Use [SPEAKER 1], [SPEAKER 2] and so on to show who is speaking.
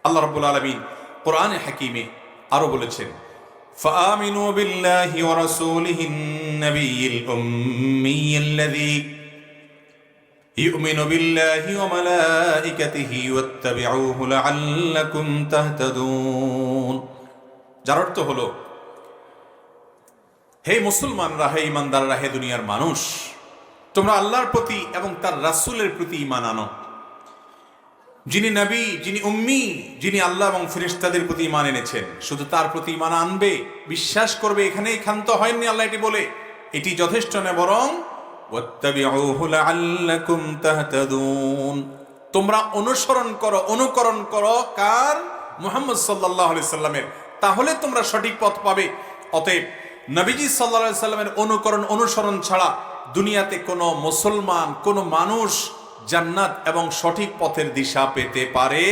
[SPEAKER 1] আল্লাহ রাব্বুল আলামিন কোরআনে হাকিমে আরো বলেছেন, فآمنوا بالله ورسوله النبي الأمي الذي يؤمن بالله وملائكته واتبعوه لعلكم تهتدون। যার অর্থ হলো, হে মুসলমানরা, হে ইমানদাররা, হে দুনিয়ার মানুষ, তোমরা আল্লাহর প্রতি এবং তার রাসূলের প্রতি ঈমান আনো। যিনি নবী, যিনি উম্মি, যিনি আল্লাহ এবং ফেরেশতাদের প্রতি ঈমান এনেছেন, শুধু তার প্রতি ঈমান আনবে, বিশ্বাস করবে, এখানেই ক্ষান্ত হয়নি আল্লাহ এটি বলে। এটি যথেষ্ট নয়, বরং ওয়াত্তাবিউহু লাআল্লাকুম তাহতাদুন, তোমরা অনুকরণ করো কার? মুহাম্মদ সাল্লাল্লাহু আলাইহি সাল্লামের, তাহলে তোমরা সঠিক পথ পাবে। অতএব নবীজি সাল্লাল্লাহু আলাইহি সাল্লামের অনুসরণ ছাড়া দুনিয়াতে কোনো মুসলমান, কোনো মানুষ জান্নাত এবং সঠিক পথের দিশা পেতে পারে